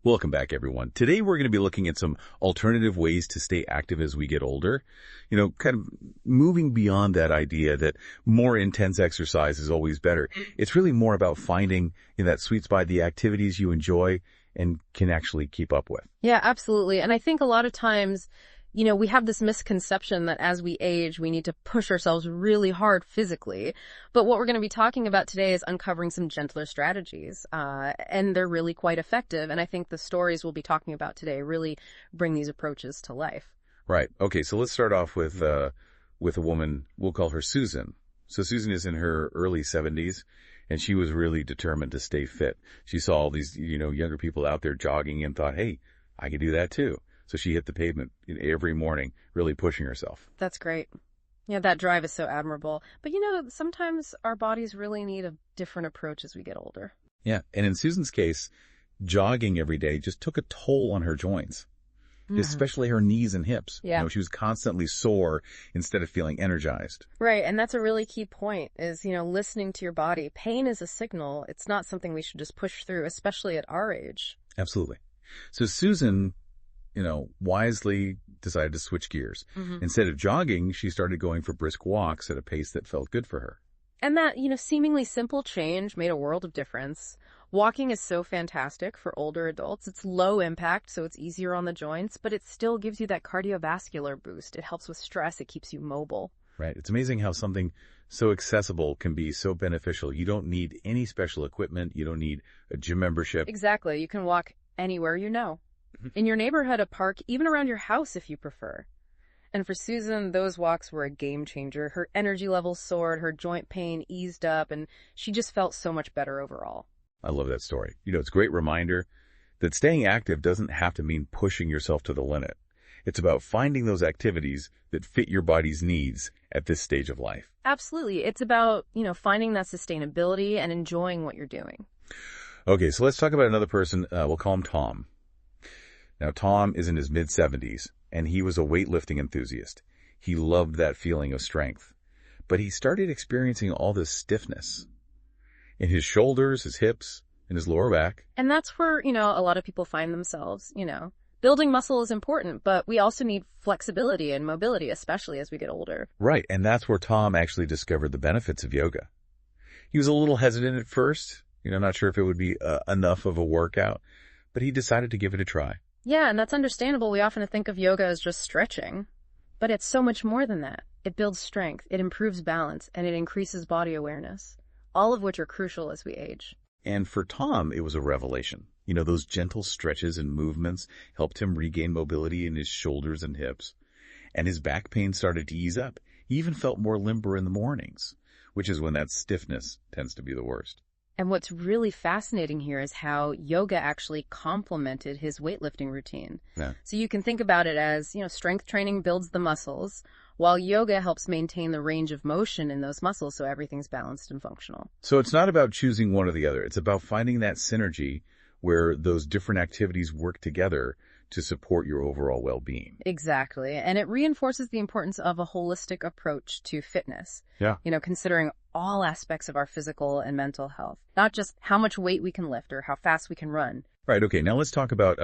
Welcome back, everyone. Today, we're going to be looking at some alternative ways to stay active as we get older. Kind of moving beyond that idea that more intense exercise is always better. It's really more about finding that sweet spot, the activities you enjoy and can actually keep up with. Yeah, absolutely. And I think a lot of times, we have this misconception that as we age, we need to push ourselves really hard physically. But what we're going to be talking about today is uncovering some gentler strategies. And they're really quite effective. And I think the stories we'll be talking about today really bring these approaches to life. Right. Okay. So let's start off with a woman. We'll call her Susan. So Susan is in her early 70s. And she was really determined to stay fit. She saw all these, younger people out there jogging and thought, hey, I could do that too. So she hit the pavement every morning, really pushing herself. That's great. Yeah, that drive is so admirable. But sometimes our bodies really need a different approach as we get older. Yeah. And in Susan's case, jogging every day just took a toll on her joints, especially her knees and hips. Yeah. She was constantly sore instead of feeling energized. Right. And that's a really key point is, listening to your body. Pain is a signal. It's not something we should just push through, especially at our age. Absolutely. So Susan, wisely decided to switch gears. Instead of jogging, she started going for brisk walks at a pace that felt good for her. And that, seemingly simple change made a world of difference. Walking is so fantastic for older adults. It's low impact, so it's easier on the joints, but it still gives you that cardiovascular boost. It helps with stress. It keeps you mobile. Right. It's amazing how something so accessible can be so beneficial. You don't need any special equipment. You don't need a gym membership. Exactly. You can walk anywhere in your neighborhood, a park, even around your house if you prefer. And for Susan, those walks were a game changer. Her energy levels soared, her joint pain eased up, and she just felt so much better overall. I love that story. It's a great reminder that staying active doesn't have to mean pushing yourself to the limit. It's about finding those activities that fit your body's needs at this stage of life. Absolutely. It's about, finding that sustainability and enjoying what you're doing. Okay, so let's talk about another person. We'll call him Tom. Now, Tom is in his mid-70s, and he was a weightlifting enthusiast. He loved that feeling of strength. But he started experiencing all this stiffness in his shoulders, his hips, and his lower back. And that's where, a lot of people find themselves, Building muscle is important, but we also need flexibility and mobility, especially as we get older. Right, and that's where Tom actually discovered the benefits of yoga. He was a little hesitant at first, not sure if it would be enough of a workout, but he decided to give it a try. Yeah, and that's understandable. We often think of yoga as just stretching, but it's so much more than that. It builds strength, it improves balance, and it increases body awareness, all of which are crucial as we age. And for Tom, it was a revelation. Those gentle stretches and movements helped him regain mobility in his shoulders and hips, and his back pain started to ease up. He even felt more limber in the mornings, which is when that stiffness tends to be the worst. And what's really fascinating here is how yoga actually complemented his weightlifting routine. Yeah. So you can think about it as, strength training builds the muscles, while yoga helps maintain the range of motion in those muscles so everything's balanced and functional. So it's not about choosing one or the other. It's about finding that synergy where those different activities work together to support your overall well-being. Exactly. And it reinforces the importance of a holistic approach to fitness. Yeah. Considering all aspects of our physical and mental health, not just how much weight we can lift or how fast we can run. Right. Okay. Now let's talk about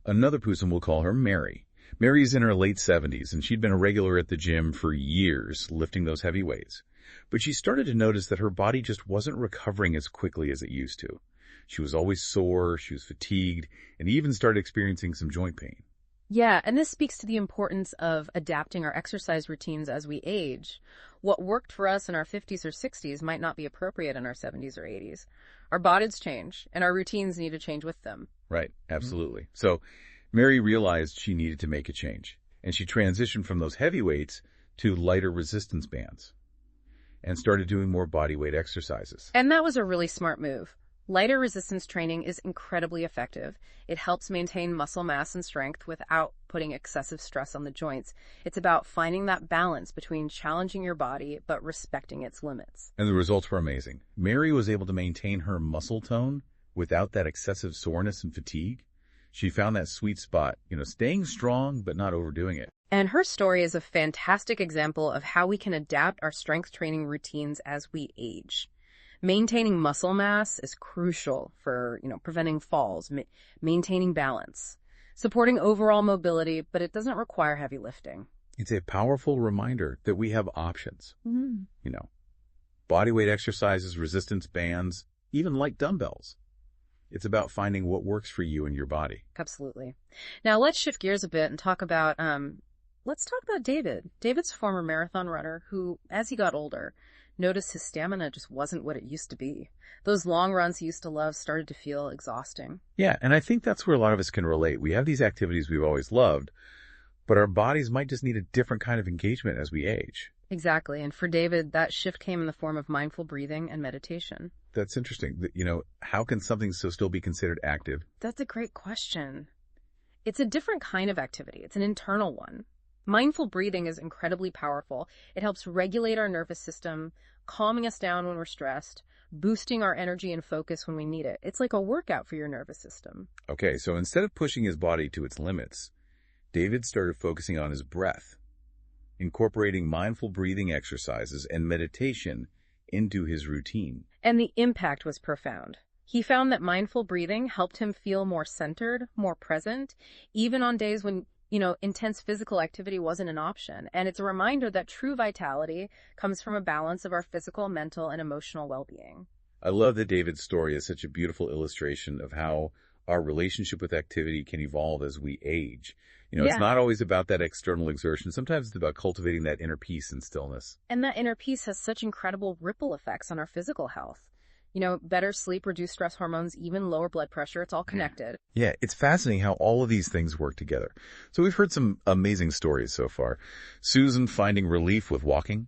another person. We'll call her Mary. Mary's in her late 70s, and she'd been a regular at the gym for years, lifting those heavy weights. But she started to notice that her body just wasn't recovering as quickly as it used to. She was always sore, she was fatigued, and even started experiencing some joint pain. Yeah, and this speaks to the importance of adapting our exercise routines as we age. What worked for us in our 50s or 60s might not be appropriate in our 70s or 80s. Our bodies change, and our routines need to change with them. Right, absolutely. So Mary realized she needed to make a change, and she transitioned from those heavy weights to lighter resistance bands and started doing more body weight exercises. And that was a really smart move. Lighter resistance training is incredibly effective. It helps maintain muscle mass and strength without putting excessive stress on the joints. It's about finding that balance between challenging your body but respecting its limits. And the results were amazing. Mary was able to maintain her muscle tone without that excessive soreness and fatigue. She found that sweet spot, staying strong but not overdoing it. And her story is a fantastic example of how we can adapt our strength training routines as we age. Maintaining muscle mass is crucial for, preventing falls, maintaining balance, supporting overall mobility, but it doesn't require heavy lifting. It's a powerful reminder that we have options. Mm-hmm. Body weight exercises, resistance bands, even light dumbbells. It's about finding what works for you and your body. Absolutely. Now let's shift gears a bit and talk about, David. David's a former marathon runner who, as he got older, noticed his stamina just wasn't what it used to be. Those long runs he used to love started to feel exhausting. Yeah, and I think that's where a lot of us can relate. We have these activities we've always loved, but our bodies might just need a different kind of engagement as we age. Exactly. And for David, that shift came in the form of mindful breathing and meditation. That's interesting. How can something still be considered active? That's a great question. It's a different kind of activity. It's an internal one. Mindful breathing is incredibly powerful. It helps regulate our nervous system, calming us down when we're stressed, boosting our energy and focus when we need it. It's like a workout for your nervous system. Okay, so instead of pushing his body to its limits, David started focusing on his breath, incorporating mindful breathing exercises and meditation into his routine. And the impact was profound. He found that mindful breathing helped him feel more centered, more present, even on days when, intense physical activity wasn't an option. And it's a reminder that true vitality comes from a balance of our physical, mental, and emotional well-being. I love that David's story is such a beautiful illustration of how our relationship with activity can evolve as we age. It's not always about that external exertion. Sometimes it's about cultivating that inner peace and stillness. And that inner peace has such incredible ripple effects on our physical health. Better sleep, reduced stress hormones, even lower blood pressure. It's all connected. Yeah, it's fascinating how all of these things work together. So we've heard some amazing stories so far. Susan finding relief with walking,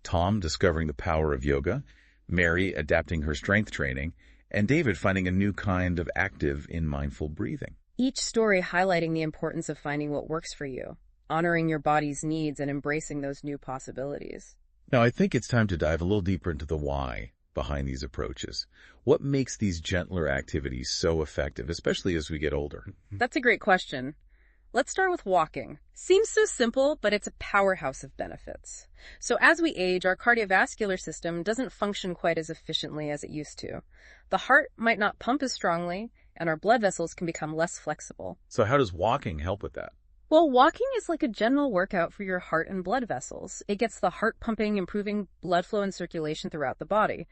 Tom discovering the power of yoga, Mary adapting her strength training, and David finding a new kind of active in mindful breathing. Each story highlighting the importance of finding what works for you, honoring your body's needs, and embracing those new possibilities. Now, I think it's time to dive a little deeper into the why behind these approaches. What makes these gentler activities so effective, especially as we get older? That's a great question. Let's start with walking. Seems so simple, but it's a powerhouse of benefits. So as we age, our cardiovascular system doesn't function quite as efficiently as it used to. The heart might not pump as strongly, and our blood vessels can become less flexible. So how does walking help with that? Well, walking is like a general workout for your heart and blood vessels. It gets the heart pumping, improving blood flow and circulation throughout the body.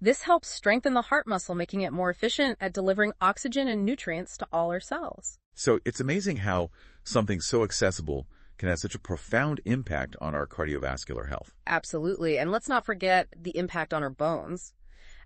This helps strengthen the heart muscle, making it more efficient at delivering oxygen and nutrients to all our cells. So it's amazing how something so accessible can have such a profound impact on our cardiovascular health. Absolutely. And let's not forget the impact on our bones.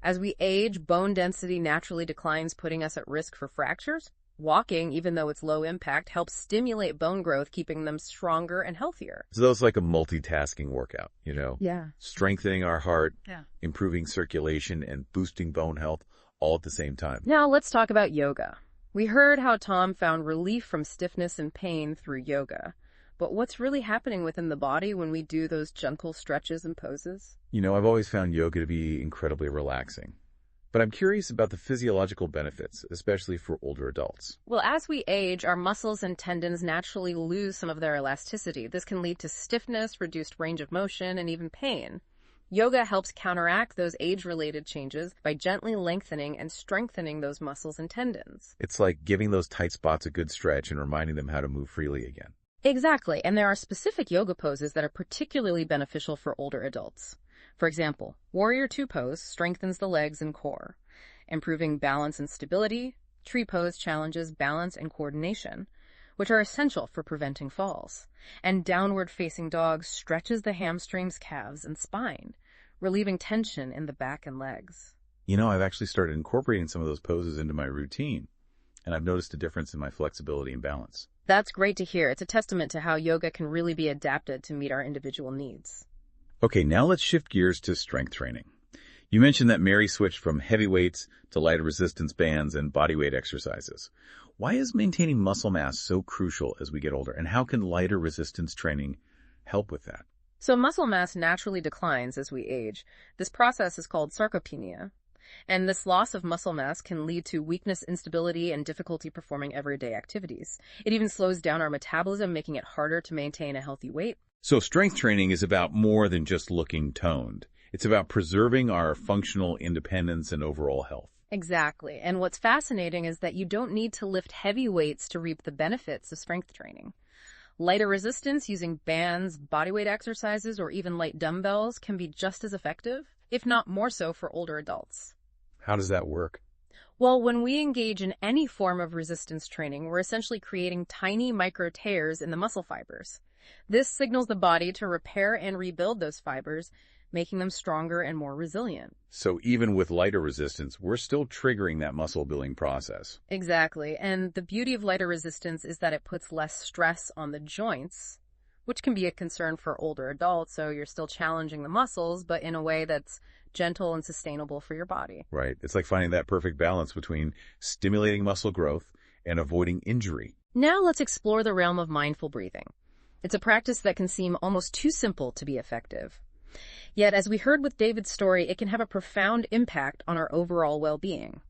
As we age, bone density naturally declines, putting us at risk for fractures. Walking, even though it's low impact, helps stimulate bone growth, keeping them stronger and healthier. So that's like a multitasking workout, Yeah. Strengthening our heart, improving circulation, and boosting bone health all at the same time. Now let's talk about yoga. We heard how Tom found relief from stiffness and pain through yoga. But what's really happening within the body when we do those gentle stretches and poses? I've always found yoga to be incredibly relaxing. But I'm curious about the physiological benefits, especially for older adults. Well, as we age, our muscles and tendons naturally lose some of their elasticity. This can lead to stiffness, reduced range of motion, and even pain. Yoga helps counteract those age-related changes by gently lengthening and strengthening those muscles and tendons. It's like giving those tight spots a good stretch and reminding them how to move freely again. Exactly, and there are specific yoga poses that are particularly beneficial for older adults. For example, Warrior Two pose strengthens the legs and core, improving balance and stability. Tree pose challenges balance and coordination, which are essential for preventing falls. And Downward Facing Dog stretches the hamstrings, calves, and spine, relieving tension in the back and legs. I've actually started incorporating some of those poses into my routine, and I've noticed a difference in my flexibility and balance. That's great to hear. It's a testament to how yoga can really be adapted to meet our individual needs. Okay, now let's shift gears to strength training. You mentioned that Mary switched from heavy weights to lighter resistance bands and body weight exercises. Why is maintaining muscle mass so crucial as we get older, and how can lighter resistance training help with that? So muscle mass naturally declines as we age. This process is called sarcopenia. And this loss of muscle mass can lead to weakness, instability, and difficulty performing everyday activities. It even slows down our metabolism, making it harder to maintain a healthy weight. So strength training is about more than just looking toned. It's about preserving our functional independence and overall health. Exactly. And what's fascinating is that you don't need to lift heavy weights to reap the benefits of strength training. Lighter resistance using bands, bodyweight exercises, or even light dumbbells can be just as effective, if not more so for older adults. How does that work? Well, when we engage in any form of resistance training, we're essentially creating tiny micro tears in the muscle fibers. This signals the body to repair and rebuild those fibers, making them stronger and more resilient. So even with lighter resistance, we're still triggering that muscle building process. Exactly. And the beauty of lighter resistance is that it puts less stress on the joints, which can be a concern for older adults. So you're still challenging the muscles, but in a way that's gentle and sustainable for your body. Right. It's like finding that perfect balance between stimulating muscle growth and avoiding injury. Now let's explore the realm of mindful breathing. It's a practice that can seem almost too simple to be effective. Yet, as we heard with David's story, it can have a profound impact on our overall well-being.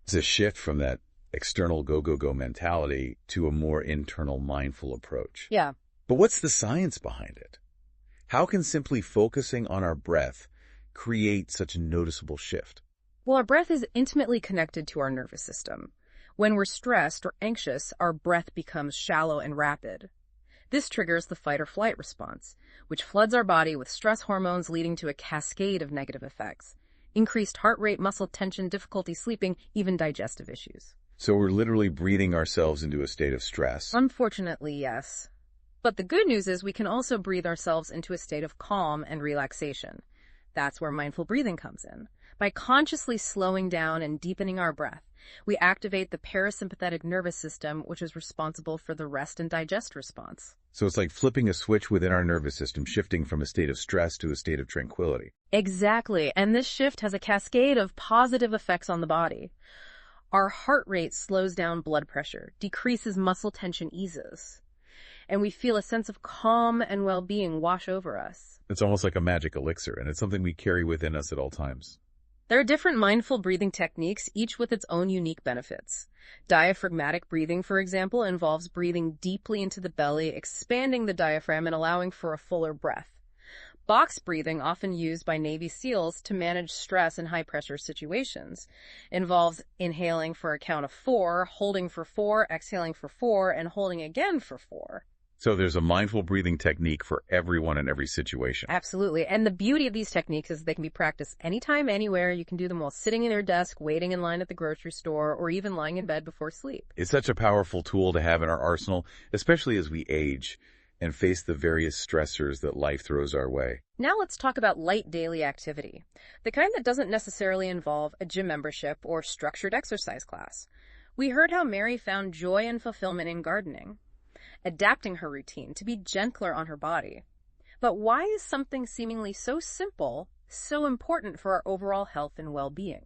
It's a shift from that external go mentality to a more internal mindful approach. Yeah. But what's the science behind it? How can simply focusing on our breath create such a noticeable shift? Well, our breath is intimately connected to our nervous system. When we're stressed or anxious, our breath becomes shallow and rapid. This triggers the fight or flight response, which floods our body with stress hormones, leading to a cascade of negative effects. Increased heart rate, muscle tension, difficulty sleeping, even digestive issues. So we're literally breathing ourselves into a state of stress. Unfortunately, yes. But the good news is we can also breathe ourselves into a state of calm and relaxation. That's where mindful breathing comes in. By consciously slowing down and deepening our breath, we activate the parasympathetic nervous system, which is responsible for the rest and digest response. So it's like flipping a switch within our nervous system, shifting from a state of stress to a state of tranquility. Exactly, and this shift has a cascade of positive effects on the body. Our heart rate slows down blood pressure, decreases muscle tension, eases, and we feel a sense of calm and well-being wash over us. It's almost like a magic elixir, and it's something we carry within us at all times. There are different mindful breathing techniques, each with its own unique benefits. Diaphragmatic breathing, for example, involves breathing deeply into the belly, expanding the diaphragm and allowing for a fuller breath. Box breathing, often used by Navy SEALs to manage stress in high-pressure situations, involves inhaling for a count of 4, holding for 4, exhaling for 4, and holding again for 4. So there's a mindful breathing technique for everyone in every situation. Absolutely. And the beauty of these techniques is they can be practiced anytime, anywhere. You can do them while sitting in your desk, waiting in line at the grocery store, or even lying in bed before sleep. It's such a powerful tool to have in our arsenal, especially as we age and face the various stressors that life throws our way. Now let's talk about light daily activity, the kind that doesn't necessarily involve a gym membership or structured exercise class. We heard how Mary found joy and fulfillment in gardening, adapting her routine to be gentler on her body. But why is something seemingly so simple so important for our overall health and well-being?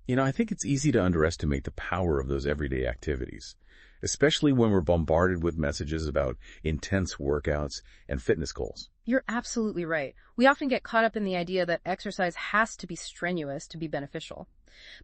I think it's easy to underestimate the power of those everyday activities, especially when we're bombarded with messages about intense workouts and fitness goals. You're absolutely right. We often get caught up in the idea that exercise has to be strenuous to be beneficial.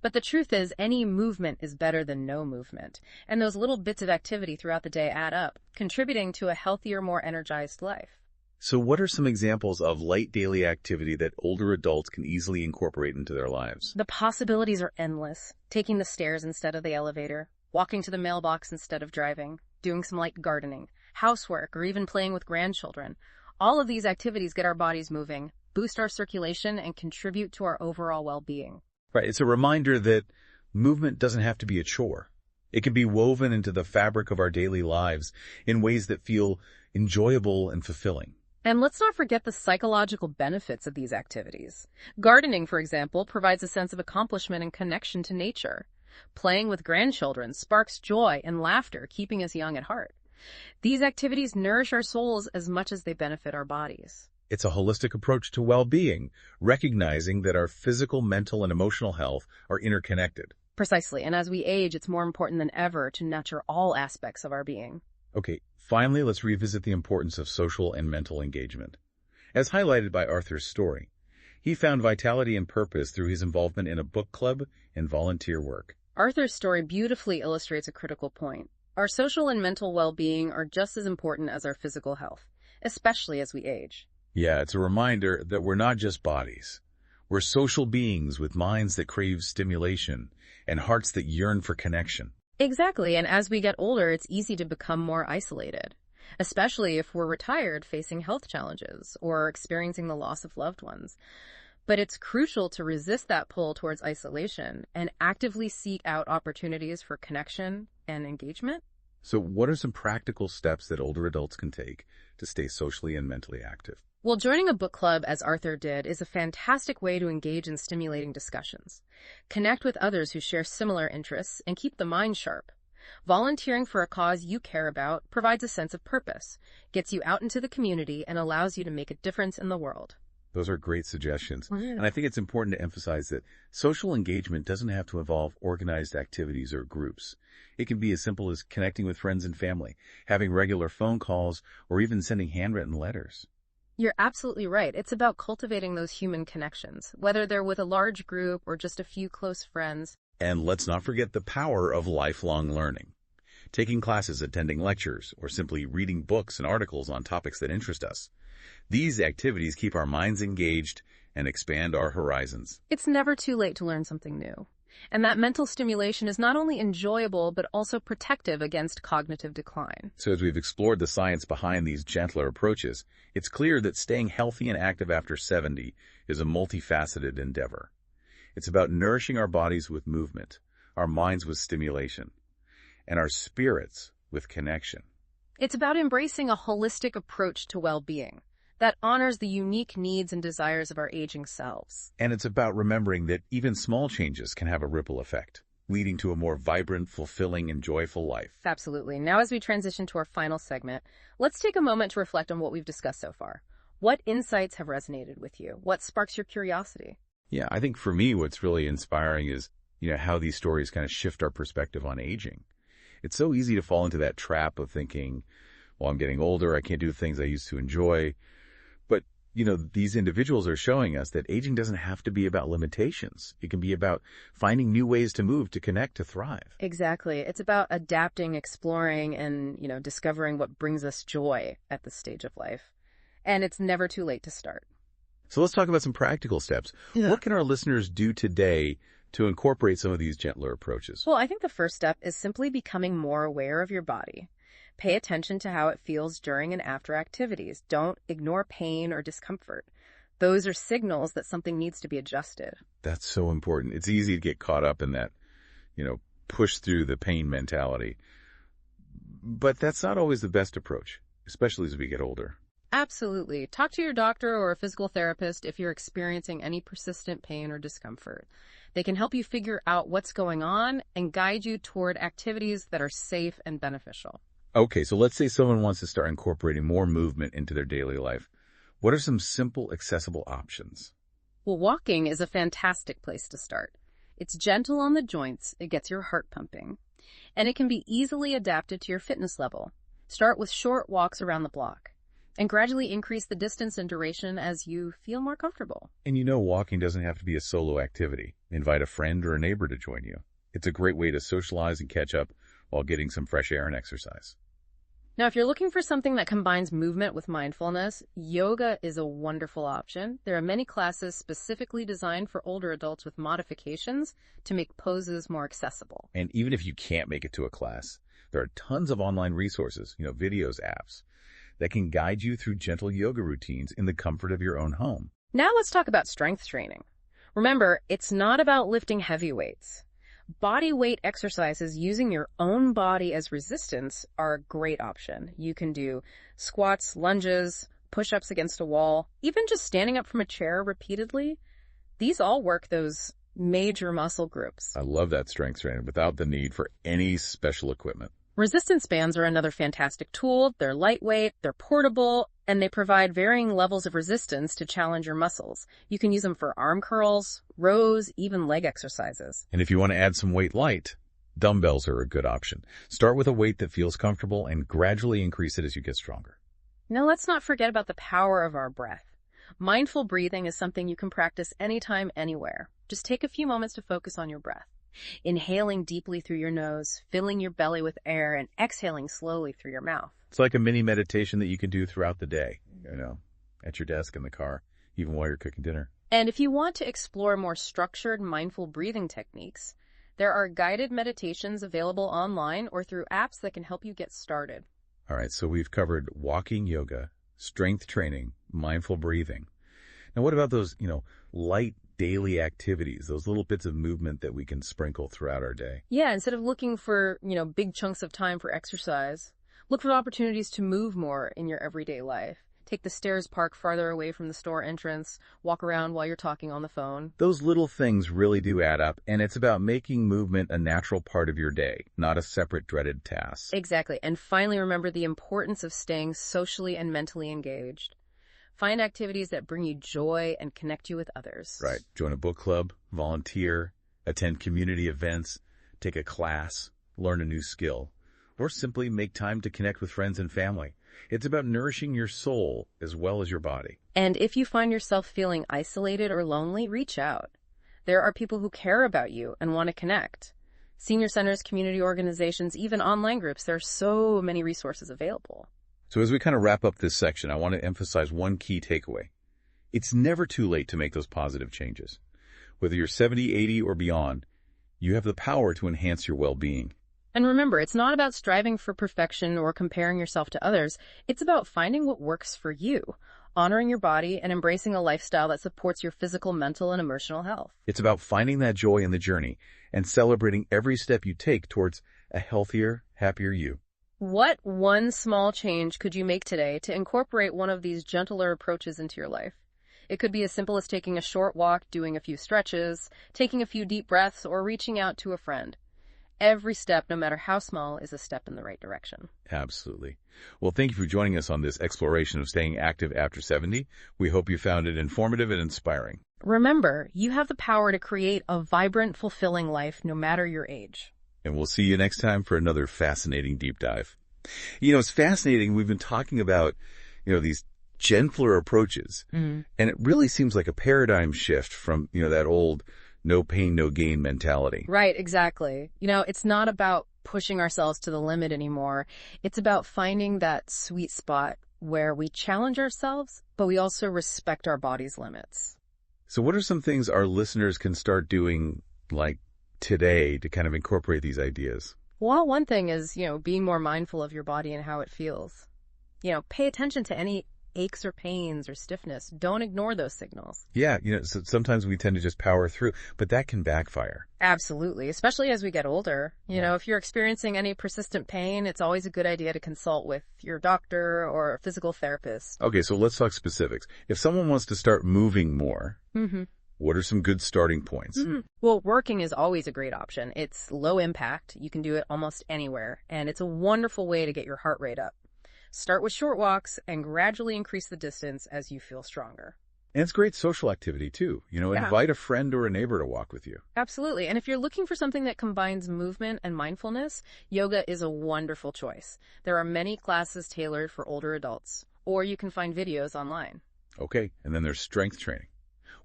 But the truth is, any movement is better than no movement, and those little bits of activity throughout the day add up, contributing to a healthier, more energized life. So what are some examples of light daily activity that older adults can easily incorporate into their lives? The possibilities are endless. Taking the stairs instead of the elevator, walking to the mailbox instead of driving, doing some light gardening, housework, or even playing with grandchildren. All of these activities get our bodies moving, boost our circulation, and contribute to our overall well-being. Right. It's a reminder that movement doesn't have to be a chore. It can be woven into the fabric of our daily lives in ways that feel enjoyable and fulfilling. And let's not forget the psychological benefits of these activities. Gardening, for example, provides a sense of accomplishment and connection to nature. Playing with grandchildren sparks joy and laughter, keeping us young at heart. These activities nourish our souls as much as they benefit our bodies. It's a holistic approach to well-being, recognizing that our physical, mental, and emotional health are interconnected. Precisely, and as we age, it's more important than ever to nurture all aspects of our being. Okay, finally, let's revisit the importance of social and mental engagement. As highlighted by Arthur's story, he found vitality and purpose through his involvement in a book club and volunteer work. Arthur's story beautifully illustrates a critical point. Our social and mental well-being are just as important as our physical health, especially as we age. Yeah, it's a reminder that we're not just bodies. We're social beings with minds that crave stimulation and hearts that yearn for connection. Exactly, and as we get older, it's easy to become more isolated, especially if we're retired facing health challenges or experiencing the loss of loved ones. But it's crucial to resist that pull towards isolation and actively seek out opportunities for connection and engagement. So what are some practical steps that older adults can take to stay socially and mentally active? Well, joining a book club, as Arthur did, is a fantastic way to engage in stimulating discussions. Connect with others who share similar interests and keep the mind sharp. Volunteering for a cause you care about provides a sense of purpose, gets you out into the community, and allows you to make a difference in the world. Those are great suggestions. Mhm. And I think it's important to emphasize that social engagement doesn't have to involve organized activities or groups. It can be as simple as connecting with friends and family, having regular phone calls, or even sending handwritten letters. You're absolutely right. It's about cultivating those human connections, whether they're with a large group or just a few close friends. And let's not forget the power of lifelong learning. Taking classes, attending lectures, or simply reading books and articles on topics that interest us. These activities keep our minds engaged and expand our horizons. It's never too late to learn something new. And that mental stimulation is not only enjoyable, but also protective against cognitive decline. So as we've explored the science behind these gentler approaches, it's clear that staying healthy and active after 70 is a multifaceted endeavor. It's about nourishing our bodies with movement, our minds with stimulation, and our spirits with connection. It's about embracing a holistic approach to well-being that honors the unique needs and desires of our aging selves. And it's about remembering that even small changes can have a ripple effect, leading to a more vibrant, fulfilling, and joyful life. Absolutely. Now, as we transition to our final segment, let's take a moment to reflect on what we've discussed so far. What insights have resonated with you? What sparks your curiosity? Yeah, I think for me, what's really inspiring is, how these stories kind of shift our perspective on aging. It's so easy to fall into that trap of thinking, well, I'm getting older, I can't do the things I used to enjoy. But, these individuals are showing us that aging doesn't have to be about limitations. It can be about finding new ways to move, to connect, to thrive. Exactly. It's about adapting, exploring, and, discovering what brings us joy at this stage of life. And it's never too late to start. So let's talk about some practical steps. Yeah. What can our listeners do today to incorporate some of these gentler approaches? Well, I think the first step is simply becoming more aware of your body. Pay attention to how it feels during and after activities. Don't ignore pain or discomfort. Those are signals that something needs to be adjusted. That's so important. It's easy to get caught up in that, push through the pain mentality. But that's not always the best approach, especially as we get older. Absolutely. Talk to your doctor or a physical therapist if you're experiencing any persistent pain or discomfort. They can help you figure out what's going on and guide you toward activities that are safe and beneficial. Okay, so let's say someone wants to start incorporating more movement into their daily life. What are some simple, accessible options? Well, walking is a fantastic place to start. It's gentle on the joints, it gets your heart pumping, and it can be easily adapted to your fitness level. Start with short walks around the block, and gradually increase the distance and duration as you feel more comfortable. And walking doesn't have to be a solo activity. Invite a friend or a neighbor to join you. It's a great way to socialize and catch up while getting some fresh air and exercise. Now, if you're looking for something that combines movement with mindfulness, yoga is a wonderful option. There are many classes specifically designed for older adults with modifications to make poses more accessible. And even if you can't make it to a class, there are tons of online resources, videos, apps, that can guide you through gentle yoga routines in the comfort of your own home. Now let's talk about strength training. Remember, it's not about lifting heavy weights. Body weight exercises using your own body as resistance are a great option. You can do squats, lunges, push-ups against a wall, even just standing up from a chair repeatedly. These all work those major muscle groups. I love that strength training without the need for any special equipment. Resistance bands are another fantastic tool. They're lightweight, they're portable, and they provide varying levels of resistance to challenge your muscles. You can use them for arm curls, rows, even leg exercises. And if you want to add some weight light, dumbbells are a good option. Start with a weight that feels comfortable and gradually increase it as you get stronger. Now let's not forget about the power of our breath. Mindful breathing is something you can practice anytime, anywhere. Just take a few moments to focus on your breath. Inhaling deeply through your nose, filling your belly with air, and exhaling slowly through your mouth. It's like a mini meditation that you can do throughout the day, at your desk, in the car, even while you're cooking dinner. And if you want to explore more structured, mindful breathing techniques, there are guided meditations available online or through apps that can help you get started. All right, so we've covered walking yoga, strength training, mindful breathing. Now, what about those, light daily activities, those little bits of movement that we can sprinkle throughout our day? Yeah, instead of looking for, big chunks of time for exercise, look for opportunities to move more in your everyday life. Take the stairs, park farther away from the store entrance, walk around while you're talking on the phone. Those little things really do add up, and it's about making movement a natural part of your day, not a separate dreaded task. Exactly. And finally, remember the importance of staying socially and mentally engaged. Find activities that bring you joy and connect you with others. Right. Join a book club, volunteer, attend community events, take a class, learn a new skill, or simply make time to connect with friends and family. It's about nourishing your soul as well as your body. And if you find yourself feeling isolated or lonely, reach out. There are people who care about you and want to connect. Senior centers, community organizations, even online groups, there are so many resources available. So as we kind of wrap up this section, I want to emphasize one key takeaway. It's never too late to make those positive changes. Whether you're 70, 80, or beyond, you have the power to enhance your well-being. And remember, it's not about striving for perfection or comparing yourself to others. It's about finding what works for you, honoring your body, and embracing a lifestyle that supports your physical, mental, and emotional health. It's about finding that joy in the journey and celebrating every step you take towards a healthier, happier you. What one small change could you make today to incorporate one of these gentler approaches into your life? It could be as simple as taking a short walk, doing a few stretches, taking a few deep breaths, or reaching out to a friend. Every step, no matter how small, is a step in the right direction. Absolutely. Well, thank you for joining us on this exploration of staying active after 70. We hope you found it informative and inspiring. Remember, you have the power to create a vibrant, fulfilling life no matter your age. And we'll see you next time for another fascinating deep dive. It's fascinating. We've been talking about, these gentler approaches. And it really seems like a paradigm shift from, that old no pain, no gain mentality. Right, exactly. It's not about pushing ourselves to the limit anymore. It's about finding that sweet spot where we challenge ourselves, but we also respect our body's limits. So what are some things our listeners can start doing, like today, to kind of incorporate these ideas? Well, one thing is, being more mindful of your body and how it feels. Pay attention to any aches or pains or stiffness. Don't ignore those signals. Yeah, so sometimes we tend to just power through, but that can backfire. Absolutely, especially as we get older. If you're experiencing any persistent pain, it's always a good idea to consult with your doctor or a physical therapist. Okay, so let's talk specifics. If someone wants to start moving more, what are some good starting points? Well, working is always a great option. It's low impact. You can do it almost anywhere, and it's a wonderful way to get your heart rate up. Start with short walks and gradually increase the distance as you feel stronger. And it's great social activity, too. Invite a friend or a neighbor to walk with you. Absolutely. And if you're looking for something that combines movement and mindfulness, yoga is a wonderful choice. There are many classes tailored for older adults, or you can find videos online. Okay, and then there's strength training.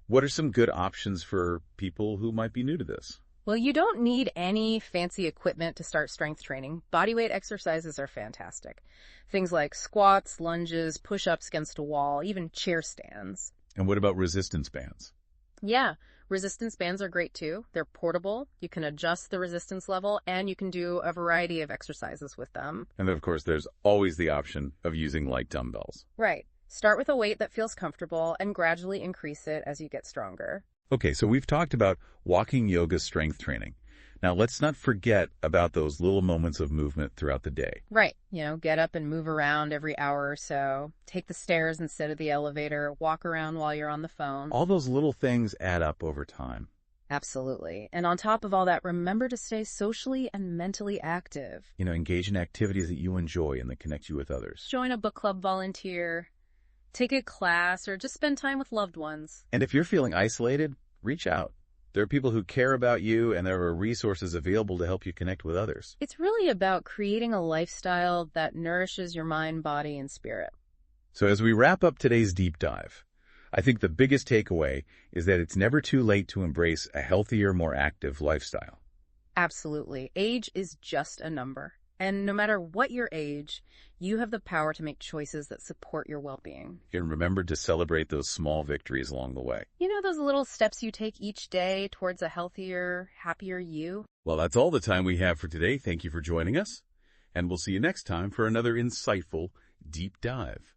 What are some good options for people who might be new to this? Well, you don't need any fancy equipment to start strength training. Bodyweight exercises are fantastic. Things like squats, lunges, push-ups against a wall, even chair stands. And what about resistance bands? Yeah, resistance bands are great too. They're portable. You can adjust the resistance level, and you can do a variety of exercises with them. And then, of course, there's always the option of using light dumbbells. Right. Start with a weight that feels comfortable and gradually increase it as you get stronger. Okay, so we've talked about walking yoga strength training. Now, let's not forget about those little moments of movement throughout the day. Right. Get up and move around every hour or so. Take the stairs instead of the elevator. Walk around while you're on the phone. All those little things add up over time. Absolutely. And on top of all that, remember to stay socially and mentally active. Engage in activities that you enjoy and that connect you with others. Join a book club, volunteer. Take a class, or just spend time with loved ones. And if you're feeling isolated, reach out. There are people who care about you, and there are resources available to help you connect with others. It's really about creating a lifestyle that nourishes your mind, body, and spirit. So as we wrap up today's deep dive, I think the biggest takeaway is that it's never too late to embrace a healthier, more active lifestyle. Absolutely. Age is just a number. And no matter what your age, you have the power to make choices that support your well-being. And remember to celebrate those small victories along the way. You know, those little steps you take each day towards a healthier, happier you? Well, that's all the time we have for today. Thank you for joining us, and we'll see you next time for another insightful deep dive.